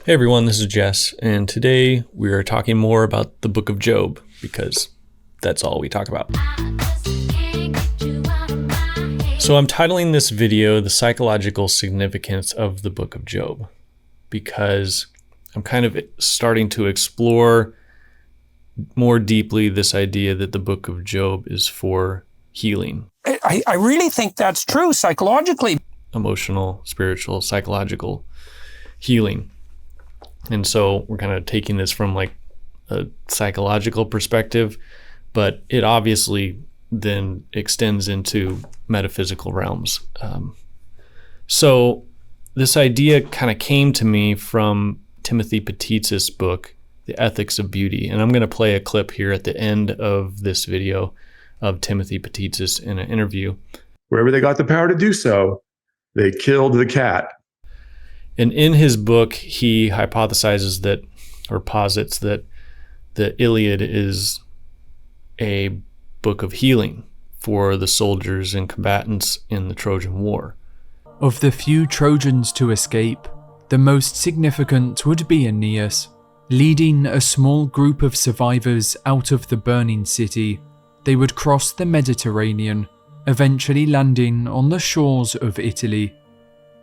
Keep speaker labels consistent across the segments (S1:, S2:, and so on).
S1: Hey everyone, this is Jess, and today we are talking more about the book of Job, because that's all we talk about. So I'm titling this video, The Psychological Significance of the Book of Job, because I'm kind of starting to explore more deeply this idea that the book of Job is for healing.
S2: I really think that's true psychologically.
S1: Emotional, spiritual, psychological healing. And so we're kind of taking this from like a psychological perspective, but it obviously then extends into metaphysical realms. So this idea kind of came to me from Timothy Patitsas' book, The Ethics of Beauty. And I'm going to play a clip here at the end of this video of Timothy Patitsas in an interview.
S3: Wherever they got the power to do so, they killed the cat.
S1: And in his book, he hypothesizes that, or posits that, the Iliad is a book of healing for the soldiers and combatants in the Trojan War.
S4: Of the few Trojans to escape, the most significant would be Aeneas, leading a small group of survivors out of the burning city. They would cross the Mediterranean, eventually landing on the shores of Italy.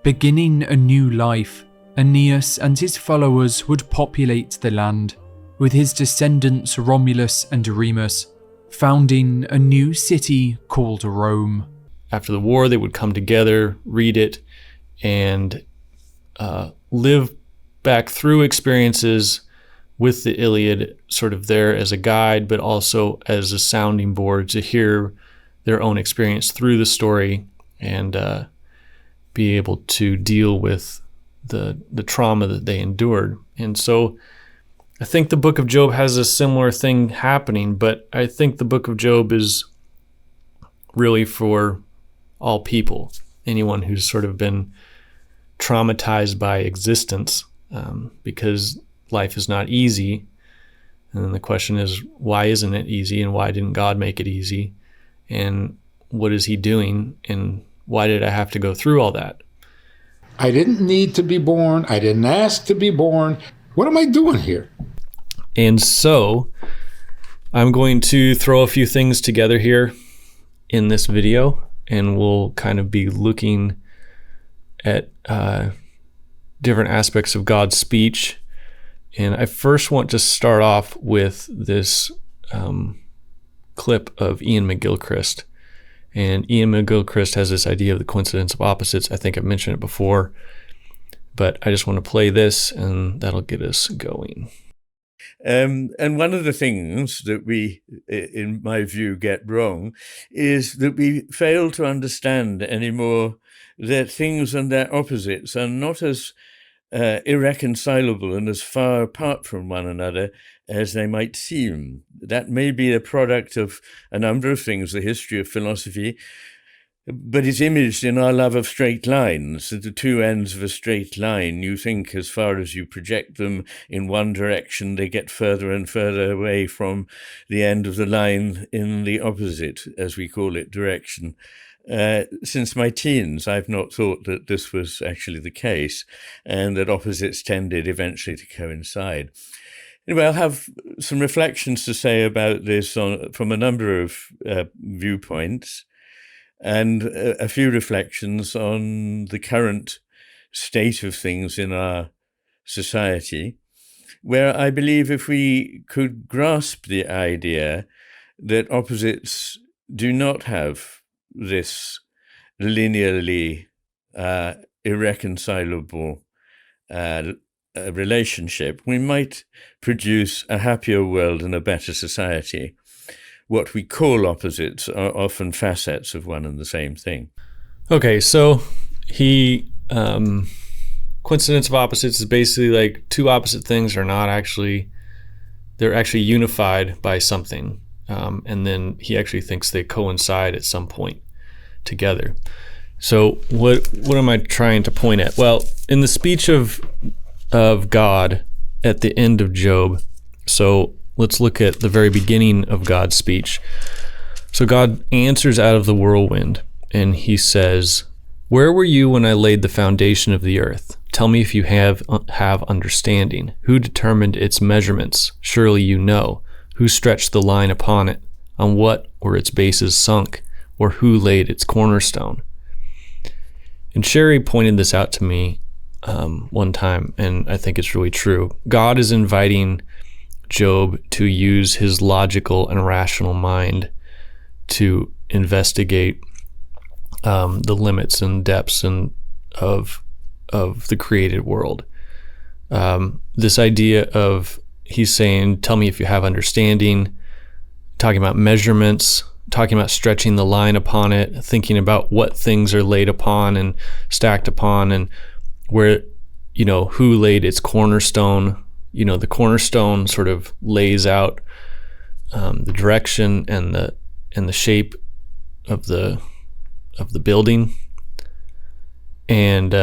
S4: Beginning a new life, Aeneas and his followers would populate the land, with his descendants Romulus and Remus, founding a new city called Rome.
S1: After the war, they would come together, read it, and live back through experiences with the Iliad, sort of there as a guide, but also as a sounding board to hear their own experience through the story and be able to deal with the trauma that they endured. And so I think the book of Job has a similar thing happening, but I think the book of Job is really for all people, anyone who's sort of been traumatized by existence, because life is not easy. And then the question is, why isn't it easy, and why didn't God make it easy? And what is he doing, and why did I have to go through all that?
S5: I didn't need to be born. I didn't ask to be born. What am I doing here?
S1: And so I'm going to throw a few things together here in this video, and we'll kind of be looking at different aspects of God's speech. And I first want to start off with this clip of Iain McGilchrist. And Iain McGilchrist has this idea of the coincidence of opposites. I think I've mentioned it before, but I just want to play this and that'll get us going.
S6: And one of the things that we, in my view, get wrong is that we fail to understand anymore that things and their opposites are not as irreconcilable and as far apart from one another as they might seem. That may be a product of a number of things, the history of philosophy, but it's imaged in our love of straight lines. At the two ends of a straight line, you think as far as you project them in one direction, they get further and further away from the end of the line in the opposite, as we call it, direction. Since my teens, I've not thought that this was actually the case, and that opposites tended eventually to coincide. Anyway, I'll have some reflections to say about this from a number of viewpoints, and a few reflections on the current state of things in our society, where I believe if we could grasp the idea that opposites do not have this linearly irreconcilable relationship, we might produce a happier world and a better society. What we call opposites are often facets of one and the same thing.
S1: Okay, so coincidence of opposites is basically like two opposite things are not actually, they're actually unified by something. And then he actually thinks they coincide at some point together. So what am I trying to point at? Well, in the speech of God at the end of Job, so let's look at the very beginning of God's speech. So God answers out of the whirlwind, and he says, "Where were you when I laid the foundation of the earth? Tell me if you have understanding. Who determined its measurements? Surely you know. Who stretched the line upon it? On what were its bases sunk? Or who laid its cornerstone? And Sherry pointed this out to me one time, and I think it's really true. God is inviting Job to use his logical and rational mind to investigate the limits and depths of the created world. This idea of, he's saying, tell me if you have understanding, talking about measurements, talking about stretching the line upon it, thinking about what things are laid upon and stacked upon, and where, who laid its cornerstone. The cornerstone sort of lays out the direction and the shape of the building, and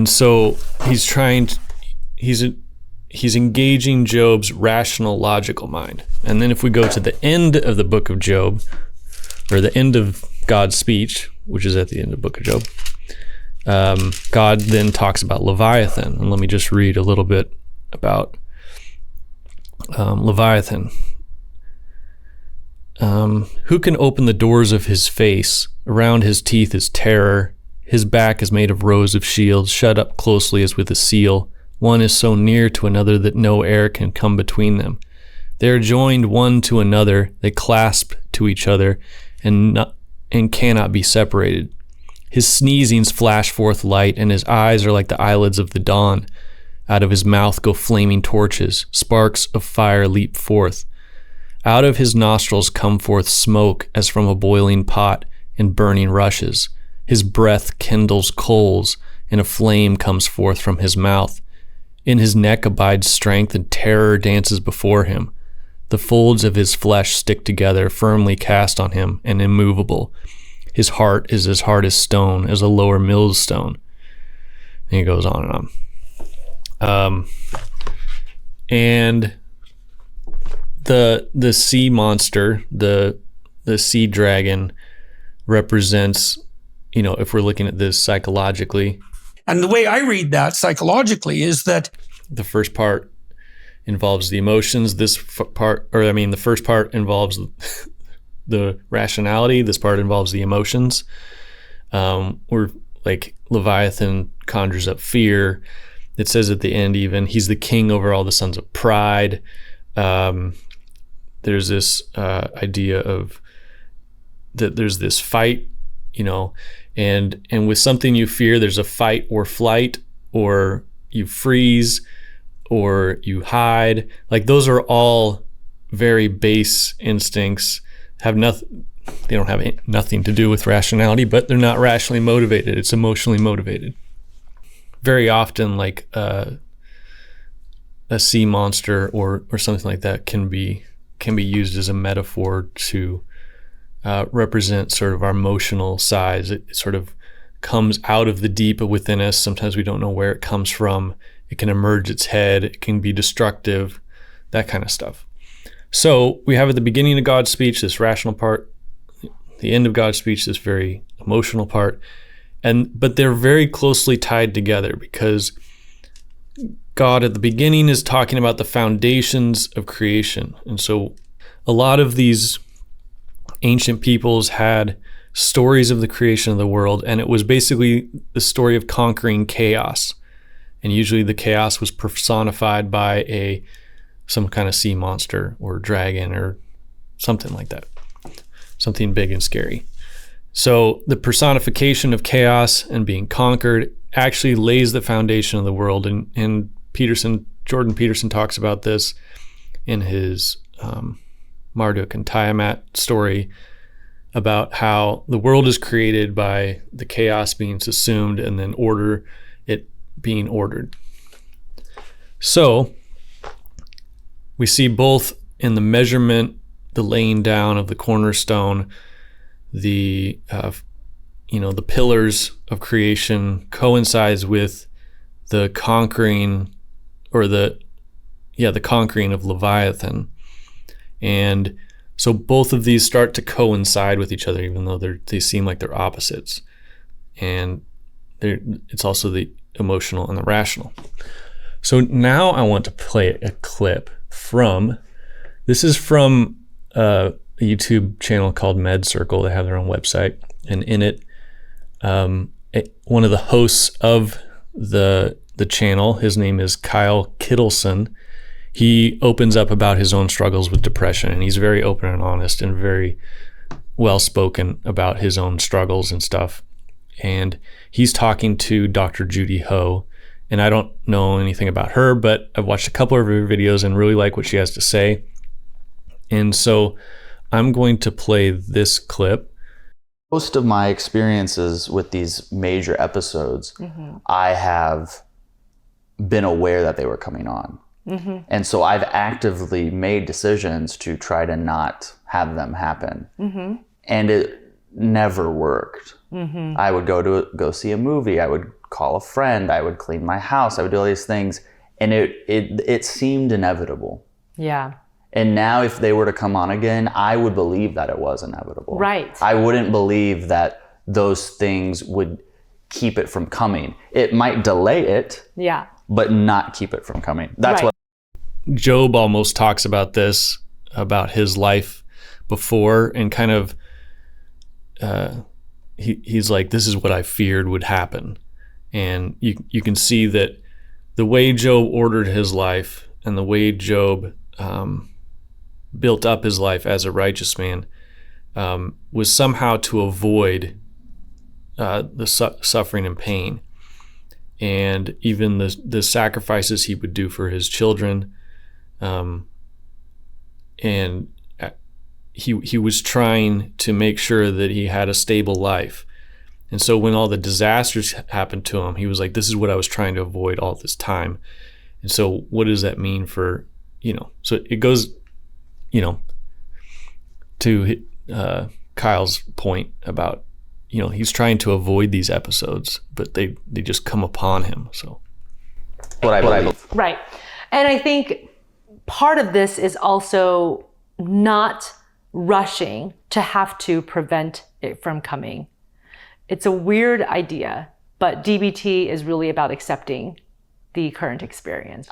S1: so he's engaging Job's rational, logical mind. And then if we go to the end of the book of Job, or the end of God's speech, which is at the end of the book of Job, God then talks about Leviathan. And let me just read a little bit about Leviathan. Who can open the doors of his face? Around his teeth is terror. His back is made of rows of shields, shut up closely as with a seal. One is so near to another that no air can come between them. They are joined one to another. They clasp to each other and cannot be separated. His sneezings flash forth light, and his eyes are like the eyelids of the dawn. Out of his mouth go flaming torches. Sparks of fire leap forth. Out of his nostrils come forth smoke as from a boiling pot and burning rushes. His breath kindles coals, and a flame comes forth from his mouth. In his neck abides strength, and terror dances before him. The folds of his flesh stick together, firmly cast on him and immovable. His heart is as hard as stone, as a lower millstone. And he goes on and on. And the sea monster, the sea dragon, represents, if we're looking at this psychologically.
S2: And the way I read that psychologically is that
S1: the first part involves the emotions. The first part involves the rationality. This part involves the emotions. Where like Leviathan conjures up fear. It says at the end even, he's the king over all the sons of pride. There's this idea of that there's this fight, and with something you fear, there's a fight or flight, or you freeze, or you hide. Like those are all very base instincts. They don't have nothing to do with rationality, but they're not rationally motivated. It's emotionally motivated. Very often, like a sea monster or something like that can be used as a metaphor to represent sort of our emotional sides. It sort of comes out of the deep within us. Sometimes we don't know where it comes from. It can emerge its head. It can be destructive, that kind of stuff. So we have at the beginning of God's speech this rational part, the end of God's speech this very emotional part, but they're very closely tied together, because God at the beginning is talking about the foundations of creation. And so a lot of these ancient peoples had stories of the creation of the world, and it was basically the story of conquering chaos. And usually the chaos was personified by some kind of sea monster or dragon or something like that, something big and scary. So the personification of chaos and being conquered actually lays the foundation of the world. And Jordan Peterson talks about this in his Marduk and Tiamat story, about how the world is created by the chaos being assumed and then it being ordered. So we see both in the measurement, the laying down of the cornerstone, the pillars of creation coincides with the conquering, or the conquering of Leviathan. And so both of these start to coincide with each other, even though they seem like they're opposites. And it's also the emotional and the rational. So now I want to play a clip from a YouTube channel called Med Circle. They have their own website, and in it, one of the hosts of the channel, his name is Kyle Kittleson. He opens up about his own struggles with depression, and he's very open and honest and very well spoken about his own struggles and stuff. And he's talking to Dr. Judy Ho, and I don't know anything about her, but I've watched a couple of her videos and really like what she has to say. And so I'm going to play this clip.
S7: Most of my experiences with these major episodes, I have been aware that they were coming on. And so I've actively made decisions to try to not have them happen. And it never worked. I would go see a movie. I would call a friend. I would clean my house. I would do all these things. And it seemed inevitable.
S8: Yeah.
S7: And now if they were to come on again, I would believe that it was inevitable.
S8: Right.
S7: I wouldn't believe that those things would keep it from coming. It might delay it,
S8: yeah,
S7: but not keep it from coming. That's
S8: right.
S7: what
S1: Job almost talks about this, about his life before, and kind of he's like, this is what I feared would happen. And you can see that the way Job ordered his life and the way Job built up his life as a righteous man was somehow to avoid the suffering and pain, and even the sacrifices he would do for his children, and he was trying to make sure that he had a stable life. And so when all the disasters happened to him, he was like, this is what I was trying to avoid all this time. And so what does that mean for, so it goes, to Kyle's point about, he's trying to avoid these episodes, but they just come upon him. So
S7: I believe.
S8: Right. And I think part of this is also not rushing to have to prevent it from coming. It's a weird idea, but DBT is really about accepting the current experience.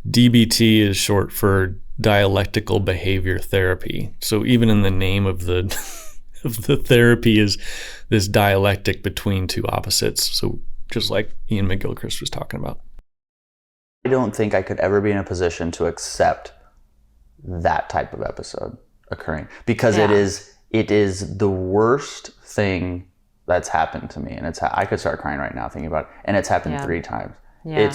S1: DBT is short for Dialectical Behavior Therapy. So even in the name of the therapy is this dialectic between two opposites. So just like Iain McGilchrist was talking about.
S7: I don't think I could ever be in a position to accept that type of episode occurring, because it is the worst thing that's happened to me. And I could start crying right now thinking about it. And it's happened 3 times.
S8: Yeah.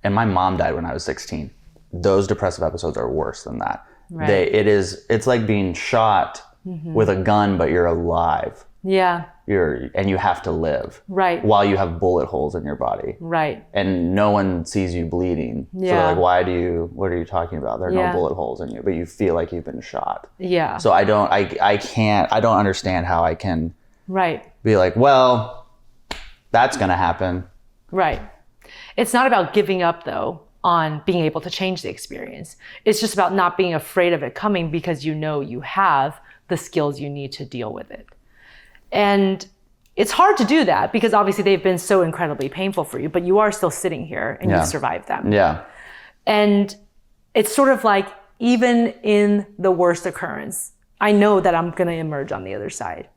S7: And my mom died when I was 16. Those depressive episodes are worse than that.
S8: Right.
S7: It's like being shot with a gun, but you're alive.
S8: Yeah.
S7: And you have to live.
S8: Right.
S7: While you have bullet holes in your body.
S8: Right.
S7: And no one sees you bleeding.
S8: Yeah.
S7: So they're like, what are you talking about? There are no bullet holes in you, but you feel like you've been shot.
S8: Yeah.
S7: So I don't understand how I can be like, well, that's going to happen.
S8: Right. It's not about giving up, though, on being able to change the experience. It's just about not being afraid of it coming, because you have the skills you need to deal with it. And it's hard to do that because obviously they've been so incredibly painful for you, but you are still sitting here and you survived them.
S7: Yeah.
S8: And it's sort of like, even in the worst occurrence, I know that I'm going to emerge on the other side.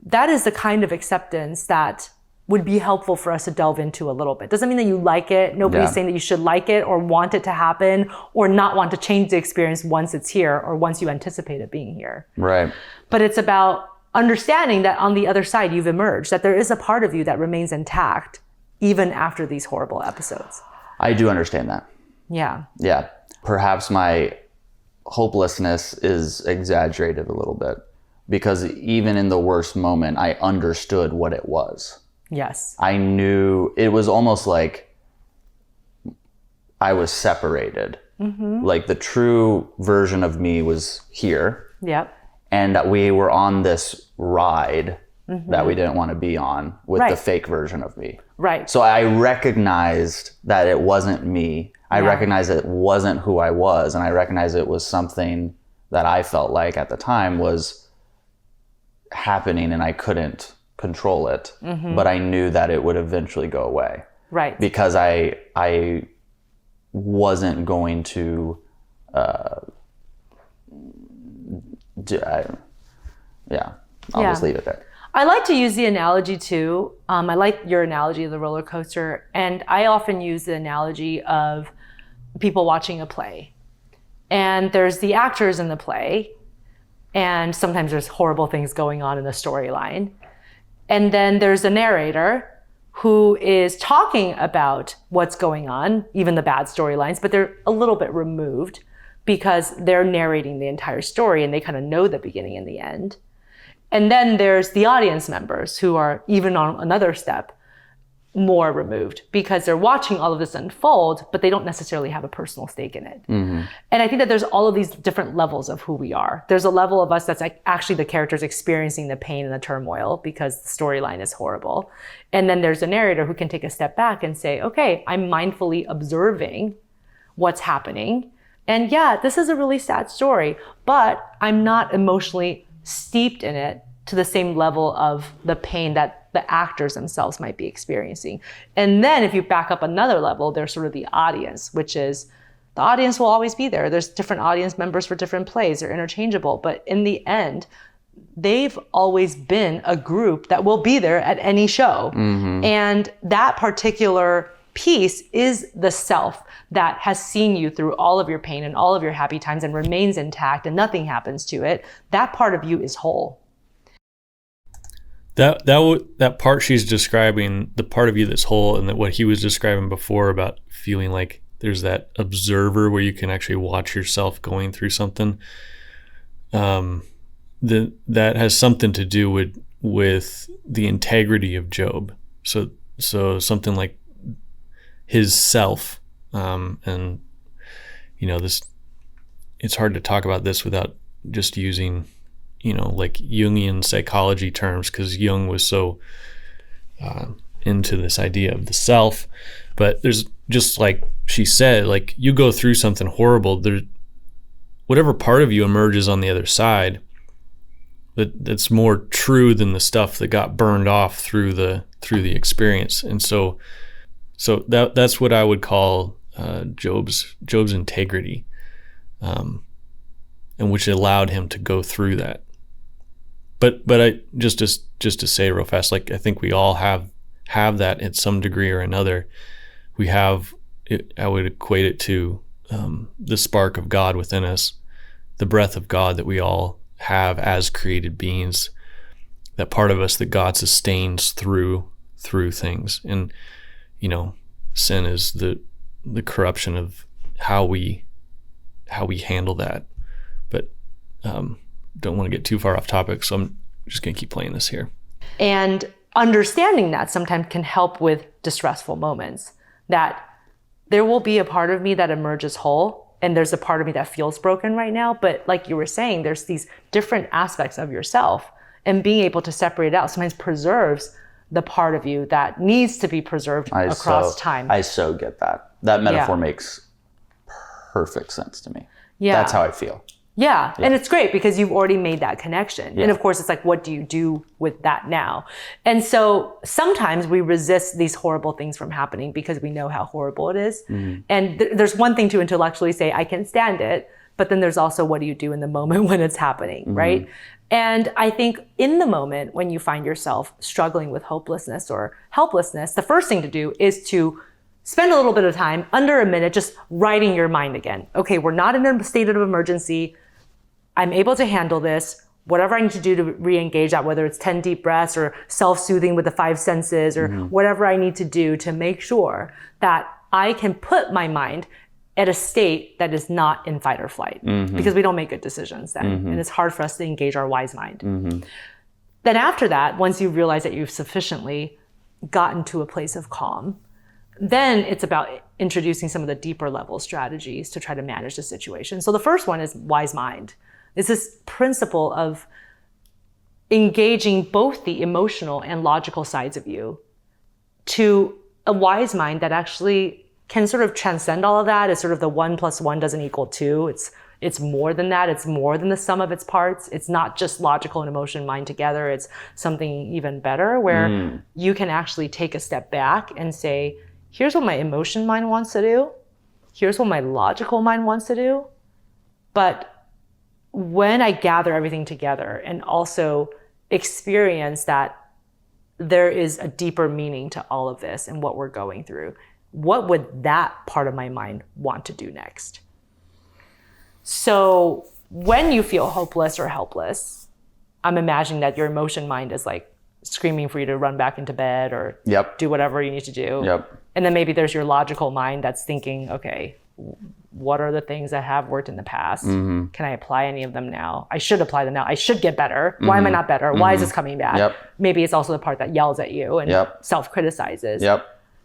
S8: That is the kind of acceptance that would be helpful for us to delve into a little bit. Doesn't mean that you like it. Nobody's saying that you should like it or want it to happen or not want to change the experience once it's here or once you anticipate it being here.
S7: Right.
S8: But it's about understanding that on the other side you've emerged, that there is a part of you that remains intact even after these horrible episodes.
S7: I do understand that.
S8: Yeah.
S7: Yeah. Perhaps my hopelessness is exaggerated a little bit, because even in the worst moment, I understood what it was.
S8: Yes.
S7: I knew it was almost like I was separated. Like the true version of me was here.
S8: Yep.
S7: And we were on this ride that we didn't want to be on with the fake version of me.
S8: Right.
S7: So I recognized that it wasn't me. I recognized it wasn't who I was. And I recognized it was something that I felt like at the time was happening and I couldn't control it, but I knew that it would eventually go away.
S8: Right.
S7: Because I wasn't going to, I'll just leave it there.
S8: I like to use the analogy too. I like your analogy of the roller coaster. And I often use the analogy of people watching a play. And there's the actors in the play. And sometimes there's horrible things going on in the storyline. And then there's a narrator who is talking about what's going on, even the bad storylines, but they're a little bit removed because they're narrating the entire story and they kind of know the beginning and the end. And then there's the audience members who are even on another step more removed because they're watching all of this unfold, but they don't necessarily have a personal stake in it. And I think that there's all of these different levels of who we are. There's a level of us that's like actually the characters experiencing the pain and the turmoil because the storyline is horrible. And then there's a narrator who can take a step back and say, okay, I'm mindfully observing what's happening. And yeah, this is a really sad story, but I'm not emotionally steeped in it to the same level of the pain that the actors themselves might be experiencing. And then if you back up another level, there's sort of the audience, which is the audience will always be there. There's different audience members for different plays. They're interchangeable. But in the end, they've always been a group that will be there at any show. And that particular piece is the self that has seen you through all of your pain and all of your happy times and remains intact and nothing happens to it. That part of you is whole.
S1: That part she's describing, the part of you that's whole, and that what he was describing before about feeling like there's that observer where you can actually watch yourself going through something. That has something to do with the integrity of Job. So something like his self, and this, it's hard to talk about this without just using like Jungian psychology terms, because Jung was so into this idea of the self. But there's, just like she said, like you go through something horrible, whatever part of you emerges on the other side, that's more true than the stuff that got burned off through the experience. And so that's what I would call Job's integrity, and which allowed him to go through that. But I just to say real fast, like I think we all have that in some degree or another. We have it, I would equate it to the spark of God within us, the breath of God that we all have as created beings, that part of us that God sustains through things. And sin is the corruption of how we handle that. But don't want to get too far off topic, so I'm just going to keep playing this here.
S8: And understanding that sometimes can help with distressful moments, that there will be a part of me that emerges whole, and there's a part of me that feels broken right now. But like you were saying, there's these different aspects of yourself, and being able to separate it out sometimes preserves the part of you that needs to be preserved across time.
S7: I so get that. That metaphor makes perfect sense to me.
S8: Yeah.
S7: That's how I feel.
S8: Yeah. And it's great because you've already made that connection. Yeah. And of course, it's like, what do you do with that now? And so sometimes we resist these horrible things from happening because we know how horrible it is. And there's one thing to intellectually say, I can stand it. But then there's also, what do you do in the moment when it's happening, right? And I think in the moment when you find yourself struggling with hopelessness or helplessness, the first thing to do is to spend a little bit of time, under a minute, just righting your mind again. Okay, we're not in a state of emergency. I'm able to handle this. Whatever I need to do to re-engage that, whether it's 10 deep breaths or self-soothing with the 5 senses or whatever I need to do to make sure that I can put my mind at a state that is not in fight or flight, because we don't make good decisions then. And it's hard for us to engage our wise mind. Then after that, once you realize that you've sufficiently gotten to a place of calm, then it's about introducing some of the deeper level strategies to try to manage the situation. So the first one is wise mind. It's this principle of engaging both the emotional and logical sides of you to a wise mind that actually can sort of transcend all of that. It's sort of the 1 + 1 doesn't equal 2. It's more than that. It's more than the sum of its parts. It's not just logical and emotion, mind together. It's something even better where you can actually take a step back and say, here's what my emotion mind wants to do. Here's what my logical mind wants to do. But when I gather everything together and also experience that there is a deeper meaning to all of this and what we're going through, what would that part of my mind want to do next? So when you feel hopeless or helpless, I'm imagining that your emotion mind is like screaming for you to run back into bed or do whatever you need to do. And then maybe there's your logical mind that's thinking, okay, what are the things that have worked in the past? Can I apply any of them now? I should apply them now. I should get better. Why am I not better? Why is this coming back? Maybe it's also the part that yells at you and self-criticizes.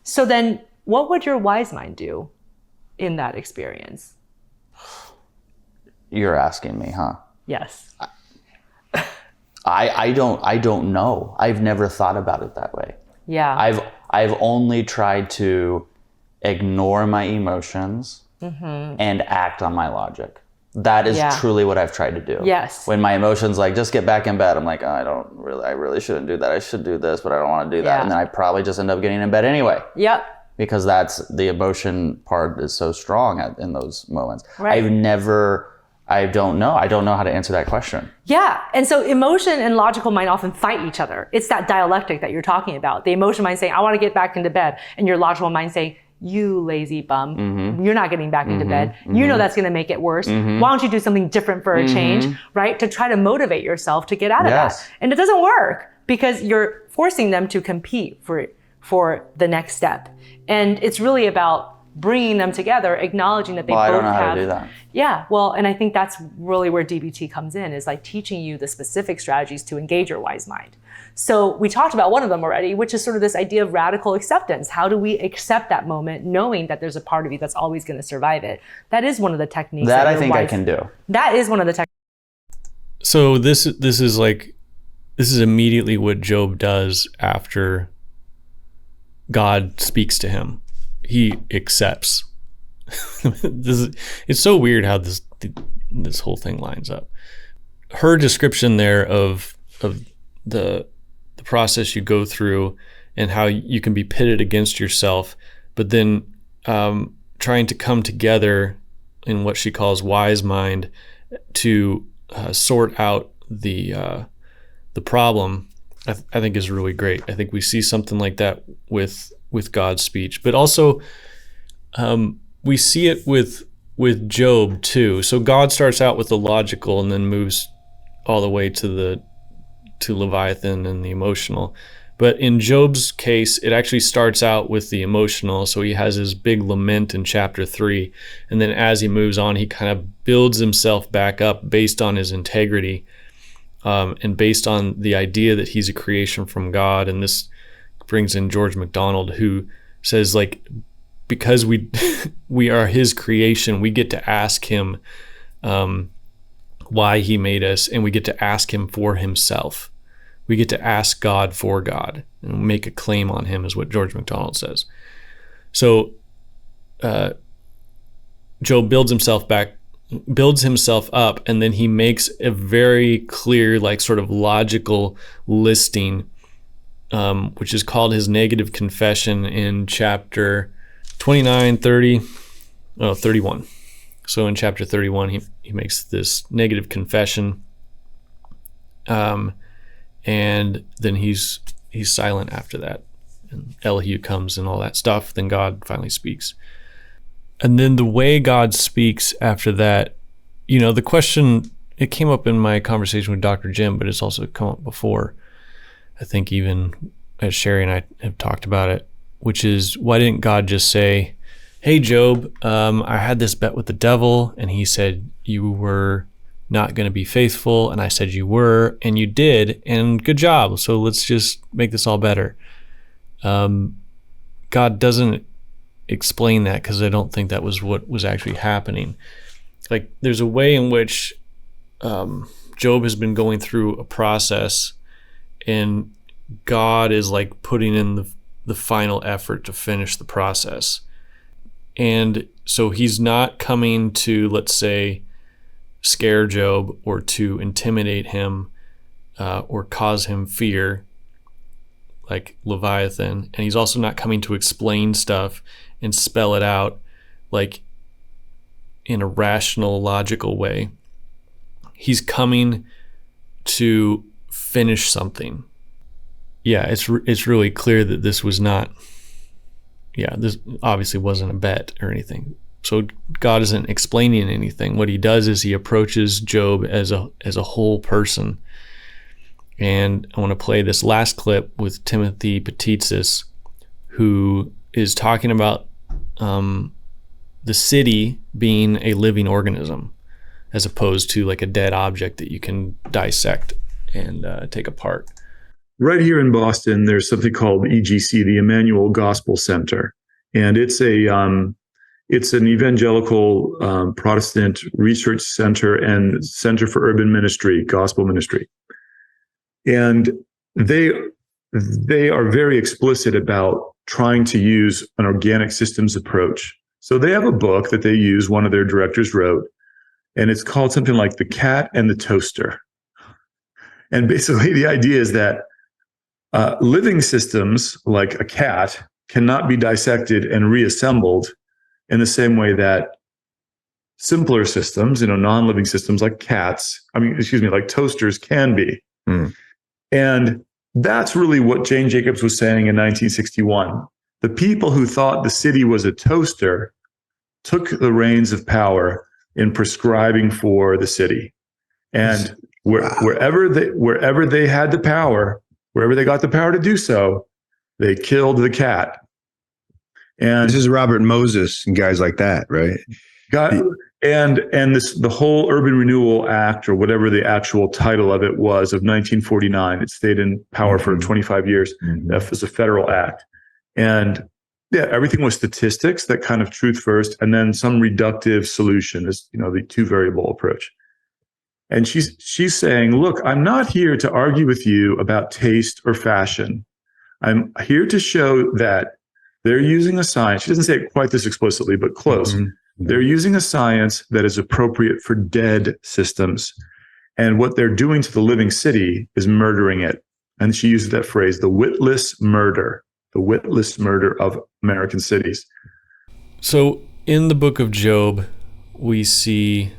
S8: So then what would your wise mind do in that experience?
S7: You're asking me, huh?
S8: Yes.
S7: I don't know. I've never thought about it that way.
S8: Yeah.
S7: I've only tried to ignore my emotions and act on my logic. That is truly what I've tried to do.
S8: Yes.
S7: When my emotions like, just get back in bed, I'm like, oh, I really shouldn't do that. I should do this, but I don't want to do that. And then I probably just end up getting in bed anyway. Because that's the emotion part is so strong in those moments.
S8: Right.
S7: I don't know how to answer that question.
S8: Yeah. And so emotion and logical mind often fight each other. It's that dialectic that you're talking about. The emotion mind saying, I want to get back into bed. And your logical mind saying, you lazy bum, you're not getting back into bed. You know that's going to make it worse. Why don't you do something different for a change, right? To try to motivate yourself to get out of that. And it doesn't work because you're forcing them to compete for the next step. And it's really about bringing them together, acknowledging that they both have.
S7: I don't know how to do that.
S8: Yeah, well, and I think that's really where DBT comes in, is like teaching you the specific strategies to engage your wise mind. So we talked about one of them already, which is sort of this idea of radical acceptance. How do we accept that moment, knowing that there's a part of you that's always going to survive it? That is one of the techniques.
S7: That I think I can do.
S8: That is one of the techniques.
S1: So this is immediately what Job does after God speaks to him. He accepts. It's so weird how this whole thing lines up. Her description there of the process you go through and how you can be pitted against yourself, but then trying to come together in what she calls wise mind to sort out the problem, I think is really great. I think we see something like that with God's speech, but also we see it with Job too. So God starts out with the logical and then moves all the way to Leviathan and the emotional. But in Job's case, it actually starts out with the emotional. So he has his big lament in chapter 3. And then as he moves on, he kind of builds himself back up based on his integrity and based on the idea that he's a creation from God. And this brings in George MacDonald, who says, like, because we are his creation, we get to ask him why he made us, and we get to ask him for himself. We get to ask God for God and make a claim on him, is what George MacDonald says. So Job builds himself up, and then he makes a very clear, like, sort of logical listing, which is called his negative confession in chapter 29, 31. So in chapter 31, he makes this negative confession, and then he's silent after that. And Elihu comes and all that stuff. Then God finally speaks. And then the way God speaks after that, the question, it came up in my conversation with Dr. Jim, but it's also come up before. I think even as Sherry and I have talked about it, which is, why didn't God just say, hey, Job, I had this bet with the devil, and he said you were not going to be faithful, and I said you were, and you did, and good job. So let's just make this all better. God doesn't explain that, because I don't think that was what was actually happening. Like, there's a way in which Job has been going through a process, and God is like putting in the final effort to finish the process. And so he's not coming to, let's say, scare Job or to intimidate him or cause him fear, like Leviathan. And he's also not coming to explain stuff and spell it out like in a rational, logical way. He's coming to finish something. Yeah, it's really clear that this was not, this obviously wasn't a bet or anything. So God isn't explaining anything. What he does is he approaches Job as a whole person. And I want to play this last clip with Timothy Patitsas, who is talking about the city being a living organism, as opposed to like a dead object that you can dissect and take apart.
S3: Right here in Boston, there's something called EGC, the Emmanuel Gospel Center, and it's an evangelical Protestant research center and center for urban ministry, gospel ministry. And they are very explicit about trying to use an organic systems approach. So they have a book that they use, one of their directors wrote, and it's called something like The Cat and the Toaster. And basically the idea is that living systems like a cat cannot be dissected and reassembled in the same way that simpler systems, non-living systems like like toasters can be. And that's really what Jane Jacobs was saying in 1961. The people who thought the city was a toaster took the reins of power in prescribing for the city. And wherever they had the power, wherever they got the power to do so, they killed the cat. And
S9: this is Robert Moses and guys like that, right?
S3: The whole Urban Renewal Act, or whatever the actual title of it was, of 1949, it stayed in power for 25 years. That was a federal act. And everything was statistics, that kind of truth first, and then some reductive solution, is the two variable approach. And she's saying, look, I'm not here to argue with you about taste or fashion. I'm here to show that they're using a science. She doesn't say it quite this explicitly, but close. They're using a science that is appropriate for dead systems. And what they're doing to the living city is murdering it. And she uses that phrase, the witless murder of American cities.
S1: So in the book of Job, we see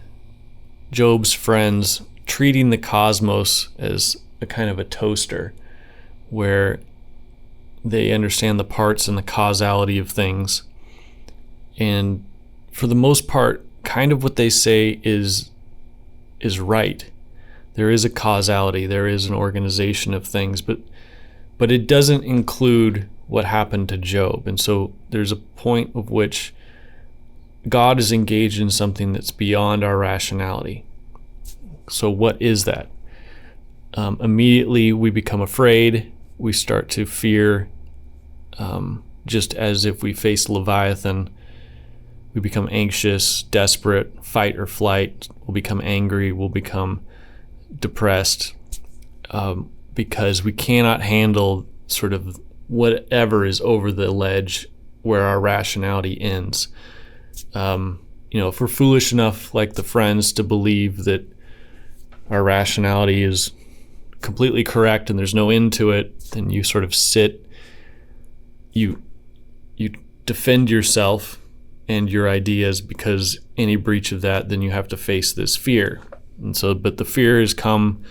S1: Job's friends treating the cosmos as a kind of a toaster, where they understand the parts and the causality of things. And for the most part, kind of what they say is right. There is a causality, there is an organization of things, but it doesn't include what happened to Job. And so there's a point of which God is engaged in something that's beyond our rationality. So what is that? Immediately we become afraid. We start to fear, just as if we face Leviathan. We become anxious, desperate, fight or flight. We'll become angry. We'll become depressed, because we cannot handle sort of whatever is over the ledge where our rationality ends. If we're foolish enough, like the friends, to believe that our rationality is completely correct and there's no end to it, then you sort of sit, you defend yourself and your ideas, because any breach of that, then you have to face this fear. And so, but the fear has come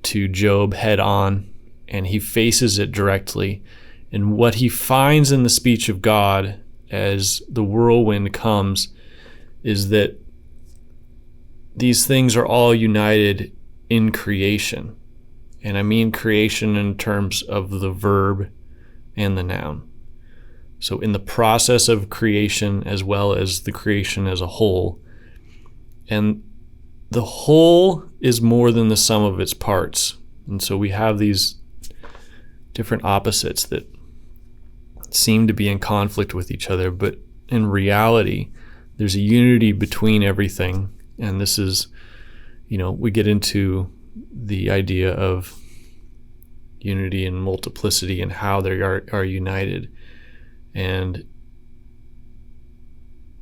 S1: to Job head on, and he faces it directly. And what he finds in the speech of God as the whirlwind comes is that these things are all united in creation. And I mean creation in terms of the verb and the noun. So in the process of creation as well as the creation as a whole. And the whole is more than the sum of its parts. And so we have these different opposites that seem to be in conflict with each other, but in reality, there's a unity between everything. And this is, we get into the idea of unity and multiplicity and how they are united. And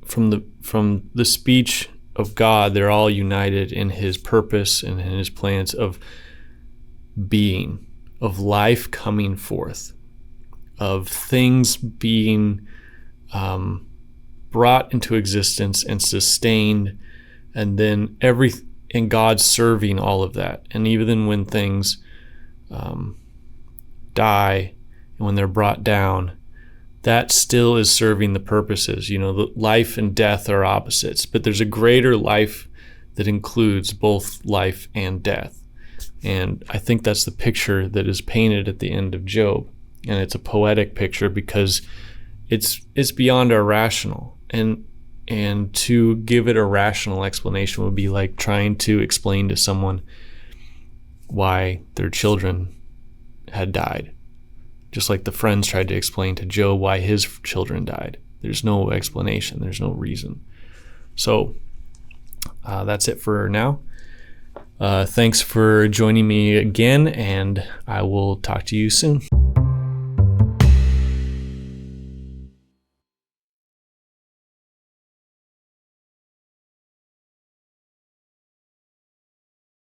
S1: from the speech of God, they're all united in his purpose and in his plans of being, of life coming forth, of things being brought into existence and sustained, and then and God serving all of that. And even when things die and when they're brought down, that still is serving the purposes. The life and death are opposites, but there's a greater life that includes both life and death. And I think that's the picture that is painted at the end of Job. And it's a poetic picture because it's beyond our rational. And to give it a rational explanation would be like trying to explain to someone why their children had died. Just like the friends tried to explain to Job why his children died. There's no explanation. There's no reason. So that's it for now. Thanks for joining me again, and I will talk to you soon.